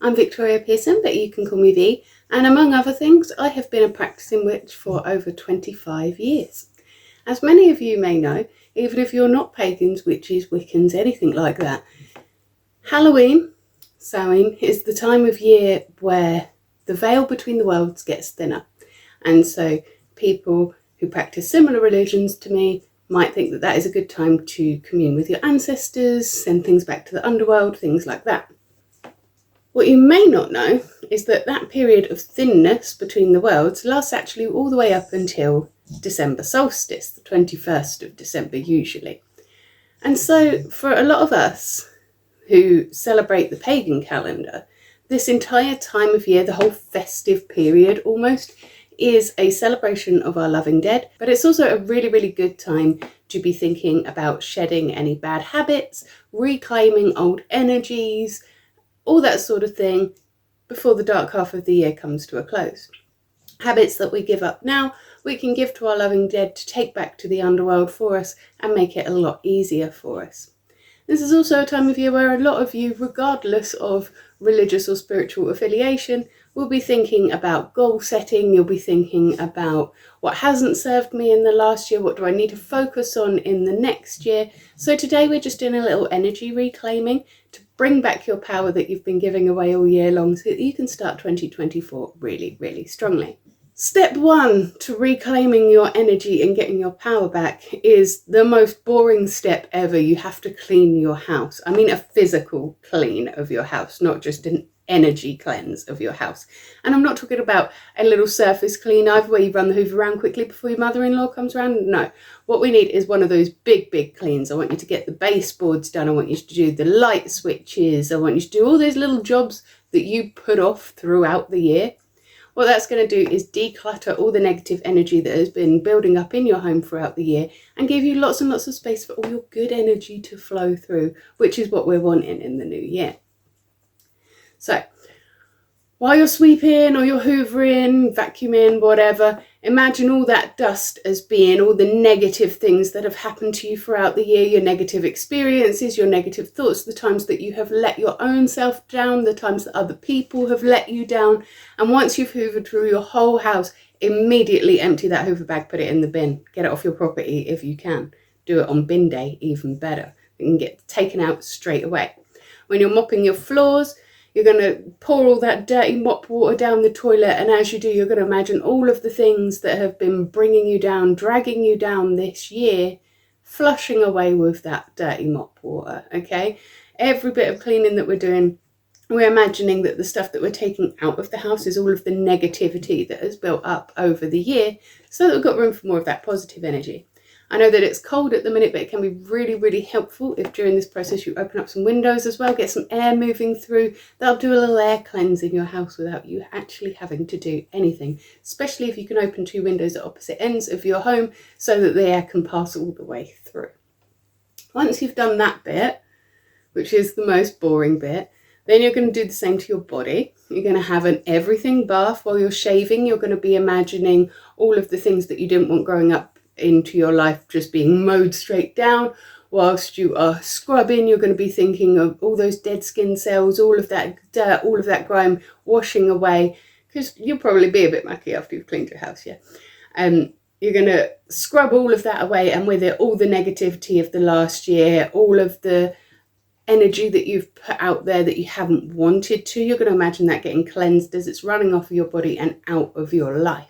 I'm Victoria Pearson, but you can call me V, and among other things, I have been a practicing witch for over 25 years. As many of you may know, even if you're not pagans, witches, Wiccans, anything like that, Halloween, Samhain, is the time of year where the veil between the worlds gets thinner. And so people who practice similar religions to me might think that that is a good time to commune with your ancestors, send things back to the underworld, things like that. What you may not know is that that period of thinness between the worlds lasts actually all the way up until December solstice, the 21st of December usually. And so for a lot of us who celebrate the pagan calendar, this entire time of year, the whole festive period almost, is a celebration of our loving dead, but it's also a really, really good time to be thinking about shedding any bad habits, reclaiming old energies, all that sort of thing before the dark half of the year comes to a close. Habits that we give up now, we can give to our loving dead to take back to the underworld for us and make it a lot easier for us. This is also a time of year where a lot of you, regardless of religious or spiritual affiliation, will be thinking about goal setting. You'll be thinking about what hasn't served me in the last year, what do I need to focus on in the next year. So today we're just doing a little energy reclaiming to bring back your power that you've been giving away all year long so that you can start 2024 really, really strongly. Step one to reclaiming your energy and getting your power back is the most boring step ever. You have to clean your house. I mean a physical clean of your house, not just an energy cleanse of your house. And I'm not talking about a little surface clean either where you run the hoover around quickly before your mother-in-law comes around. No, what we need is one of those big cleans. I want you to get the baseboards done. I want you to do the light switches. I want you to do all those little jobs that you put off throughout the year. What that's going to do is declutter all the negative energy that has been building up in your home throughout the year and give you lots and lots of space for all your good energy to flow through, which is what we're wanting in the new year. So while you're sweeping or you're hoovering, vacuuming, whatever, imagine all that dust as being all the negative things that have happened to you throughout the year, your negative experiences, your negative thoughts, the times that you have let your own self down, the times that other people have let you down. And once you've hoovered through your whole house, immediately empty that hoover bag, put it in the bin, get it off your property if you can. Do it on bin day, even better. It can get taken out straight away. When you're mopping your floors, you're going to pour all that dirty mop water down the toilet, and as you do, you're going to imagine all of the things that have been bringing you down, dragging you down this year, flushing away with that dirty mop water, okay? Every bit of cleaning that we're doing, we're imagining that the stuff that we're taking out of the house is all of the negativity that has built up over the year, so that we've got room for more of that positive energy. I know that it's cold at the minute, but it can be really, really helpful if during this process you open up some windows as well, get some air moving through. That'll do a little air cleanse in your house without you actually having to do anything, especially if you can open two windows at opposite ends of your home so that the air can pass all the way through. Once you've done that bit, which is the most boring bit, then you're going to do the same to your body. You're going to have an everything bath while you're shaving. You're going to be imagining all of the things that you didn't want growing up into your life just being mowed straight down. Whilst you are scrubbing, you're going to be thinking of all those dead skin cells, all of that dirt, all of that grime washing away, because you'll probably be a bit mucky after you've cleaned your house, yeah. You're going to scrub all of that away, and with it all the negativity of the last year, all of the energy that you've put out there that you haven't wanted to. You're going to imagine that getting cleansed as it's running off of your body and out of your life.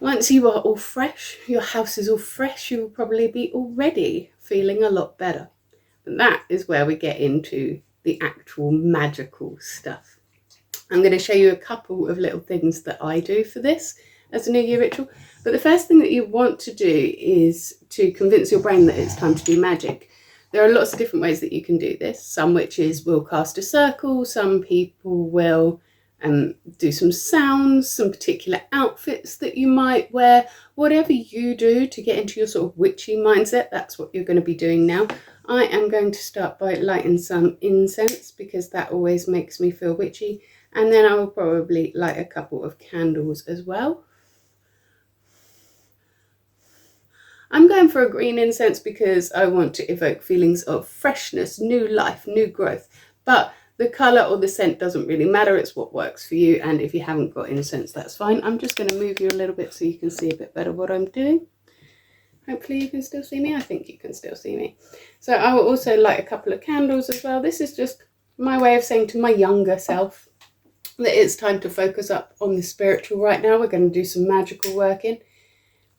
Once you are all fresh, your house is all fresh, you will probably be already feeling a lot better. And that is where we get into the actual magical stuff. I'm going to show you a couple of little things that I do for this as a New Year ritual. But the first thing that you want to do is to convince your brain that it's time to do magic. There are lots of different ways that you can do this. Some witches will cast a circle, some people will do some sounds, some particular outfits that you might wear. Whatever you do to get into your sort of witchy mindset, that's what you're going to be doing now. I am going to start by lighting some incense because that always makes me feel witchy, and then I will probably light a couple of candles as well. I'm going for a green incense because I want to evoke feelings of freshness, new life, new growth, but The colour or the scent doesn't really matter, it's what works for you, and if you haven't got incense, that's fine. I'm just going to move you a little bit so you can see a bit better what I'm doing. Hopefully you can still see me. I think you can still see me. So I will also light a couple of candles as well. This is just my way of saying to my younger self that it's time to focus up on the spiritual right now. We're going to do some magical working.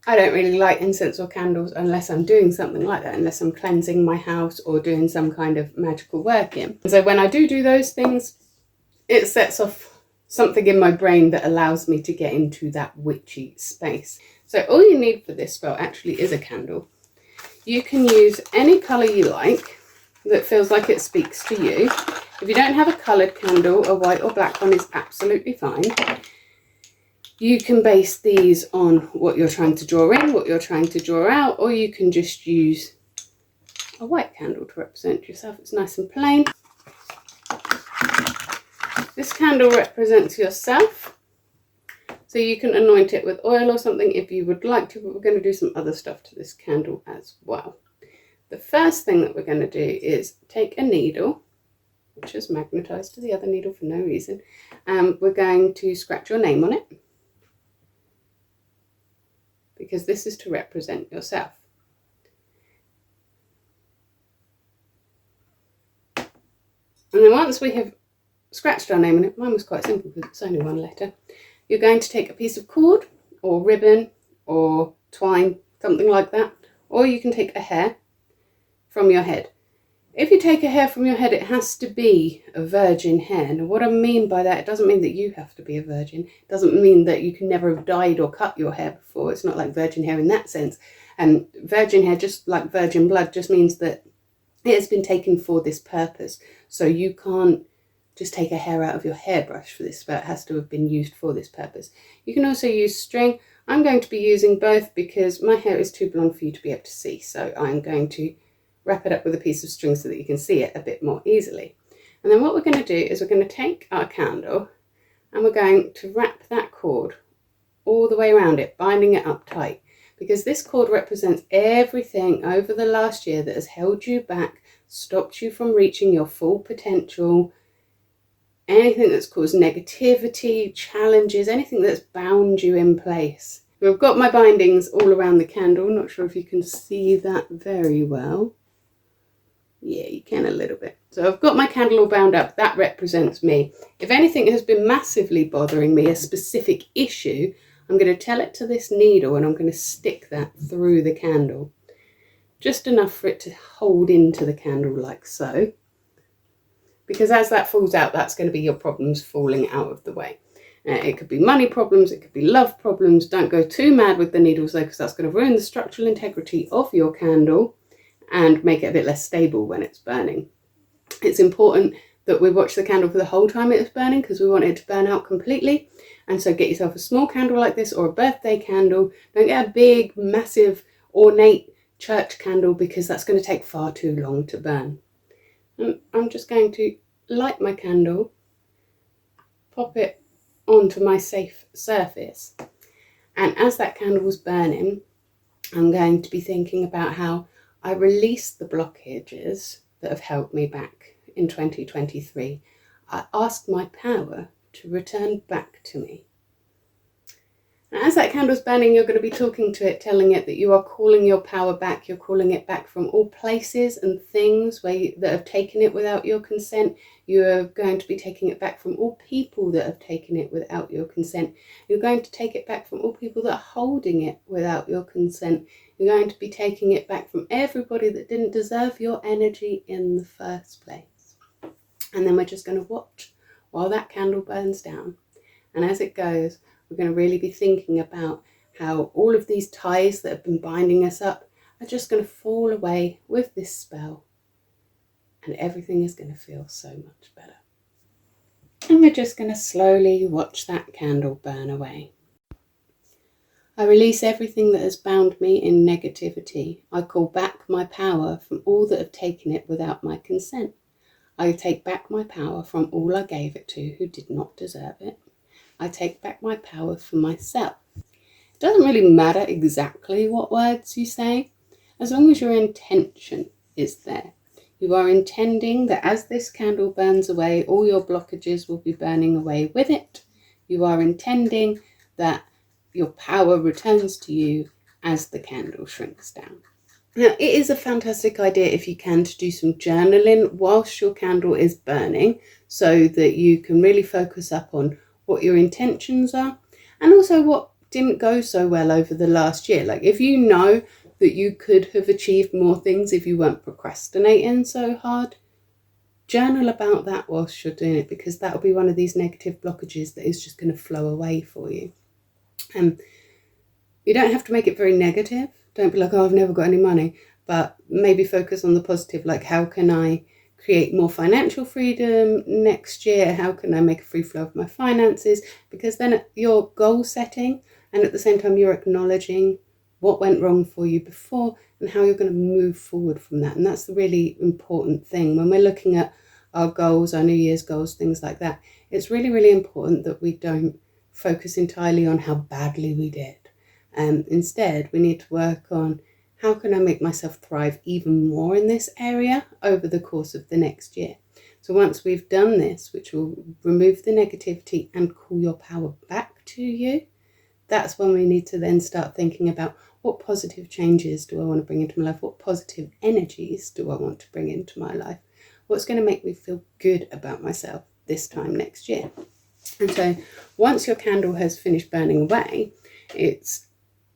I don't really light incense or candles unless I'm doing something like that, unless I'm cleansing my house or doing some kind of magical working. So when I do those things, it sets off something in my brain that allows me to get into that witchy space. So all you need for this spell actually is a candle. You can use any colour you like that feels like it speaks to you. If you don't have a coloured candle, a white or black one is absolutely fine. You can base these on what you're trying to draw in, what you're trying to draw out, or you can just use a white candle to represent yourself. It's nice and plain. This candle represents yourself, so you can anoint it with oil or something if you would like to, but we're going to do some other stuff to this candle as well. The first thing that we're going to do is take a needle, which is magnetized to the other needle for no reason, and we're going to scratch your name on it, because this is to represent yourself. And then once we have scratched our name on it, mine was quite simple because it's only one letter, you're going to take a piece of cord or ribbon or twine, something like that, or you can take a hair from your head. If you take a hair from your head, it has to be a virgin hair. Now what I mean by that, it doesn't mean that you have to be a virgin. It doesn't mean that you can never have dyed or cut your hair before. It's not like virgin hair in that sense. And virgin hair, just like virgin blood, just means that it has been taken for this purpose. So you can't just take a hair out of your hairbrush for this spell. It has to have been used for this purpose. You can also use string. I'm going to be using both because my hair is too blonde for you to be able to see. So I'm going to wrap it up with a piece of string so that you can see it a bit more easily. And then what we're going to do is we're going to take our candle and we're going to wrap that cord all the way around it, binding it up tight, because this cord represents everything over the last year that has held you back, stopped you from reaching your full potential, anything that's caused negativity, challenges, anything that's bound you in place. We've got my bindings all around the candle. Not sure if you can see that very well. Yeah, you can a little bit. So I've got my candle all bound up. That represents me. If anything has been massively bothering me, a specific issue, I'm going to tell it to this needle and I'm going to stick that through the candle. Just enough for it to hold into the candle like so. Because as that falls out, that's going to be your problems falling out of the way. It could be money problems, it could be love problems. Don't go too mad with the needles though, because that's going to ruin the structural integrity of your candle and make it a bit less stable when it's burning. It's important that we watch the candle for the whole time it's burning because we want it to burn out completely. And so get yourself a small candle like this or a birthday candle. Don't get a big, massive, ornate church candle because that's going to take far too long to burn. And I'm just going to light my candle, pop it onto my safe surface. And as that candle was burning, I'm going to be thinking about how I released the blockages that have held me back in 2023. I asked my power to return back to me. And as that candle's burning, you're going to be talking to it, telling it that you are calling your power back. You're calling it back from all places and things that have taken it without your consent. You are going to be taking it back from all people that have taken it without your consent. You're going to take it back from all people that are holding it without your consent. You're going to be taking it back from everybody that didn't deserve your energy in the first place. And then we're just going to watch while that candle burns down. And as it goes, we're going to really be thinking about how all of these ties that have been binding us up are just going to fall away with this spell. And everything is going to feel so much better. And we're just going to slowly watch that candle burn away. I release everything that has bound me in negativity. I call back my power from all that have taken it without my consent. I take back my power from all I gave it to who did not deserve it. I take back my power for myself. It doesn't really matter exactly what words you say, as long as your intention is there. You are intending that as this candle burns away, all your blockages will be burning away with it. You are intending that your power returns to you as the candle shrinks down. Now, it is a fantastic idea if you can to do some journaling whilst your candle is burning, so that you can really focus up on what your intentions are and also what didn't go so well over the last year. Like, if you know that you could have achieved more things if you weren't procrastinating so hard, journal about that whilst you're doing it, because that'll be one of these negative blockages that is just going to flow away for you. You don't have to make it very negative. Don't be like, oh, I've never got any money, but maybe focus on the positive. Like, how can I create more financial freedom next year? How can I make a free flow of my finances? Because then you're goal setting, and at the same time you're acknowledging what went wrong for you before and how you're going to move forward from that. And that's the really important thing when we're looking at our goals, our New Year's goals, things like that. It's really, really important that we don't focus entirely on how badly we did. Instead, we need to work on how can I make myself thrive even more in this area over the course of the next year. So once we've done this, which will remove the negativity and call your power back to you, that's when we need to then start thinking about what positive changes do I want to bring into my life? What positive energies do I want to bring into my life? What's going to make me feel good about myself this time next year? And so once your candle has finished burning away,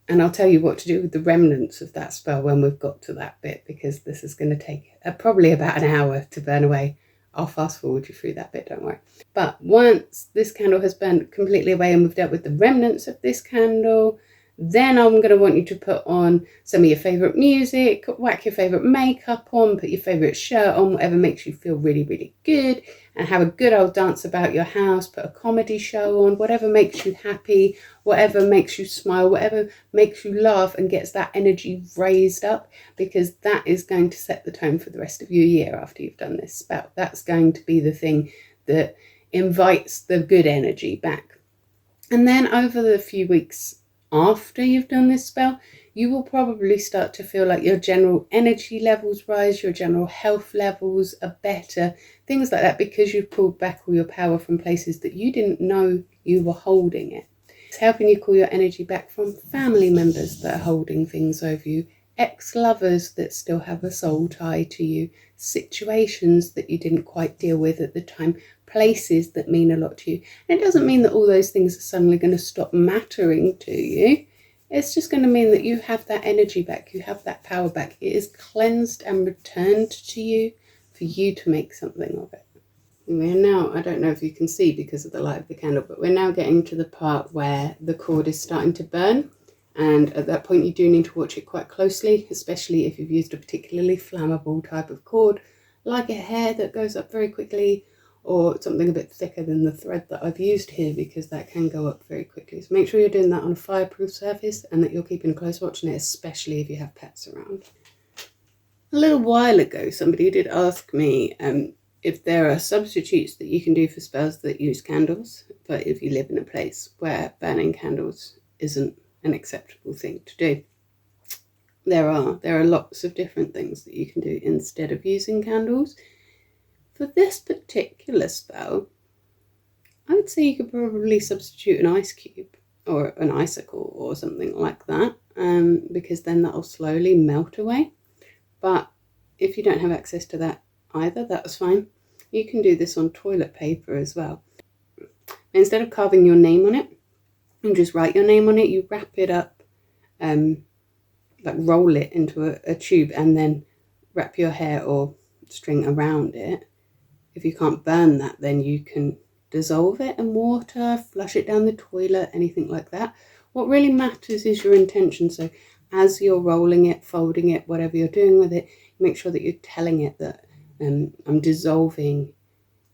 and I'll tell you what to do with the remnants of that spell when we've got to that bit, because this is going to take probably about an hour to burn away. I'll fast forward you through that bit, don't worry. But once this candle has burned completely away and we've dealt with the remnants of this candle, then I'm going to want you to put on some of your favourite music, whack your favourite makeup on, put your favourite shirt on, whatever makes you feel really, really good, and have a good old dance about your house, put a comedy show on, whatever makes you happy, whatever makes you smile, whatever makes you laugh and gets that energy raised up, because that is going to set the tone for the rest of your year after you've done this spell. That's going to be the thing that invites the good energy back. And then over the few weeks after you've done this spell, you will probably start to feel like your general energy levels rise, your general health levels are better, things like that, because you've pulled back all your power from places that you didn't know you were holding it. It's helping you call your energy back from family members that are holding things over you, ex-lovers that still have a soul tie to you, situations that you didn't quite deal with at the time, places that mean a lot to you. And it doesn't mean that all those things are suddenly going to stop mattering to you. It's just going to mean that you have that energy back, you have that power back. It is cleansed and returned to you for you to make something of it. We're now, I don't know if you can see because of the light of the candle, but we're now getting to the part where the cord is starting to burn. And at that point you do need to watch it quite closely, especially if you've used a particularly flammable type of cord, like a hair that goes up very quickly, or something a bit thicker than the thread that I've used here, because that can go up very quickly. So make sure you're doing that on a fireproof surface and that you're keeping a close watch on it, especially if you have pets around. A little while ago, somebody did ask me if there are substitutes that you can do for spells that use candles, but if you live in a place where burning candles isn't an acceptable thing to do. There are lots of different things that you can do instead of using candles. For this particular spell, I would say you could probably substitute an ice cube or an icicle or something like that, because then that'll slowly melt away. But if you don't have access to that either, that's fine. You can do this on toilet paper as well. Instead of carving your name on it, and just write your name on it, you wrap it up, like roll it into a tube and then wrap your hair or string around it. If you can't burn that, then you can dissolve it in water, flush it down the toilet, anything like that. What really matters is your intention. So as you're rolling it, folding it, whatever you're doing with it, make sure that you're telling it that I'm dissolving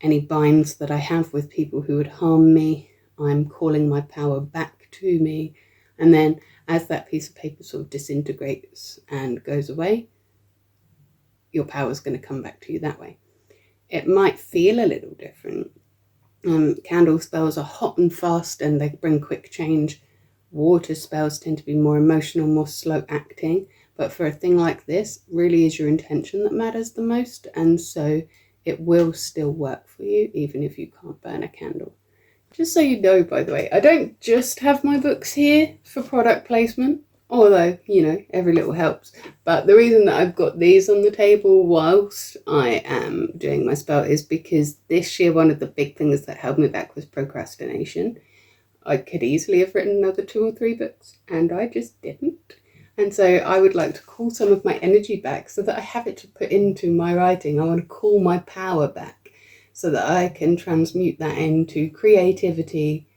any binds that I have with people who would harm me. I'm calling my power back to me. And then as that piece of paper sort of disintegrates and goes away, your power is going to come back to you that way. It might feel a little different. Candle spells are hot and fast and they bring quick change. Water spells tend to be more emotional, more slow acting. But for a thing like this, really is your intention that matters the most, and so it will still work for you even if you can't burn a candle. Just so you know, by the way, I don't just have my books here for product placement, although, you know, every little helps. But the reason that I've got these on the table whilst I am doing my spell is because this year one of the big things that held me back was procrastination. I could easily have written another 2 or 3 books, and I just didn't. And so I would like to call some of my energy back so that I have it to put into my writing. I want to call my power back so that I can transmute that into creativity,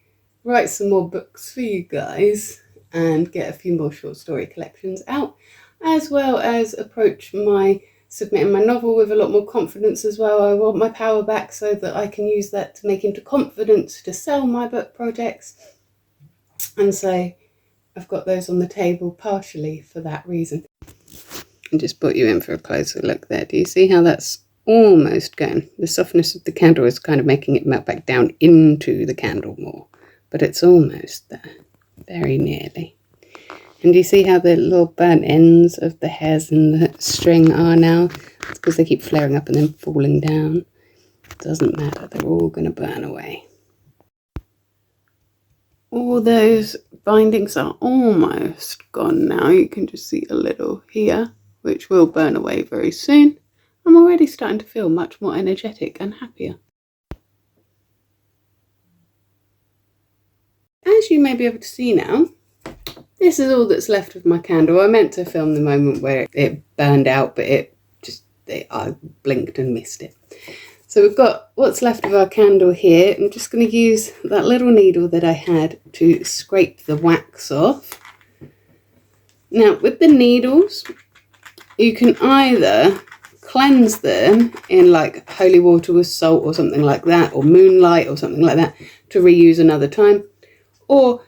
write some more books for you guys, and get a few more short story collections out, as well as approach submitting my novel with a lot more confidence as well. I want my power back so that I can use that to make into confidence to sell my book projects. And so I've got those on the table partially for that reason. And just put you in for a closer look there. Do you see how that's almost going? The softness of the candle is kind of making it melt back down into the candle more, but it's almost there, very nearly. And do you see how the little burnt ends of the hairs in the string are now? It's because they keep flaring up and then falling down. It doesn't matter, they're all going to burn away. All those bindings are almost gone now. You can just see a little here, which will burn away very soon. I'm already starting to feel much more energetic and happier. As you may be able to see now, this is all that's left of my candle. I meant to film the moment where it burned out, but I blinked and missed it. So we've got what's left of our candle here. I'm just going to use that little needle that I had to scrape the wax off. Now with the needles, you can either cleanse them in like holy water with salt or something like that, or moonlight or something like that, to reuse another time. Or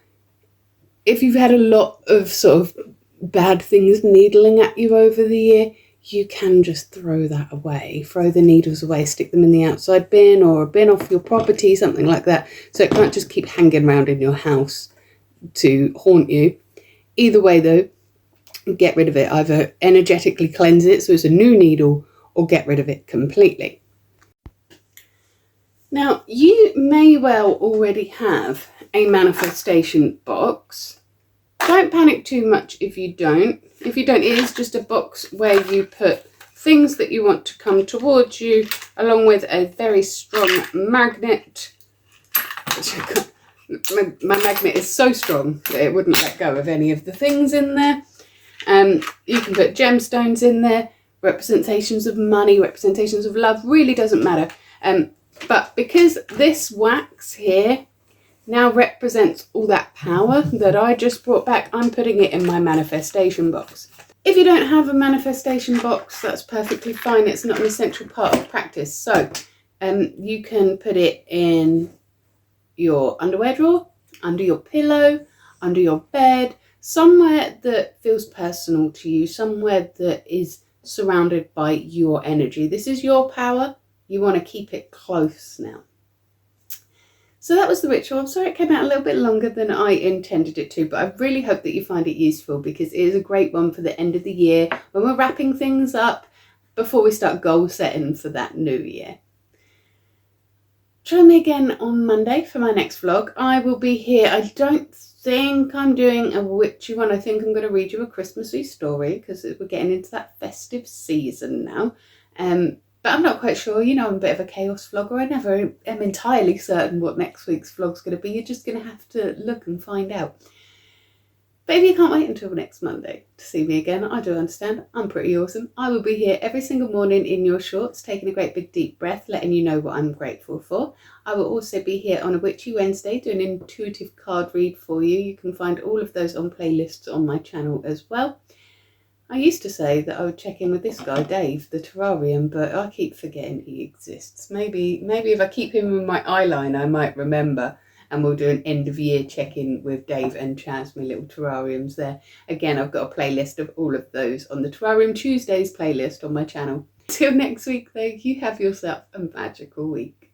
if you've had a lot of sort of bad things needling at you over the year, you can just throw that away, throw the needles away, stick them in the outside bin or a bin off your property, something like that. So it can't just keep hanging around in your house to haunt you. Either way though, get rid of it. Either energetically cleanse it so it's a new needle, or get rid of it completely. Now, you may well already have a manifestation box. Don't panic too much if you don't. If you don't, it is just a box where you put things that you want to come towards you, along with a very strong magnet. My magnet is so strong that it wouldn't let go of any of the things in there. You can put gemstones in there, representations of money, representations of love, really doesn't matter. But because this wax here now represents all that power that I just brought back, I'm putting it in my manifestation box. If you don't have a manifestation box, that's perfectly fine. It's not an essential part of practice. So you can put it in your underwear drawer, under your pillow, under your bed, somewhere that feels personal to you, somewhere that is surrounded by your energy. This is your power. You want to keep it close now. So that was the ritual. I'm sorry it came out a little bit longer than I intended it to, but I really hope that you find it useful, because it is a great one for the end of the year when we're wrapping things up before we start goal setting for that new year. Join me again on Monday for my next vlog. I will be here. I don't think I'm doing a witchy one. I think I'm going to read you a Christmassy story, because we're getting into that festive season now. But I'm not quite sure. You know, I'm a bit of a chaos vlogger. I never am entirely certain what next week's vlog's going to be. You're just going to have to look and find out. But if you can't wait until next Monday to see me again, I do understand. I'm pretty awesome. I will be here every single morning in your shorts, taking a great big deep breath, letting you know what I'm grateful for. I will also be here on a Witchy Wednesday doing an intuitive card read for you. You can find all of those on playlists on my channel as well. I used to say that I would check in with this guy, Dave, the terrarium, but I keep forgetting he exists. Maybe if I keep him in my eyeline, I might remember, and we'll do an end of year check-in with Dave and Chaz, my little terrariums there. Again, I've got a playlist of all of those on the Terrarium Tuesdays playlist on my channel. Till next week, though, you have yourself a magical week.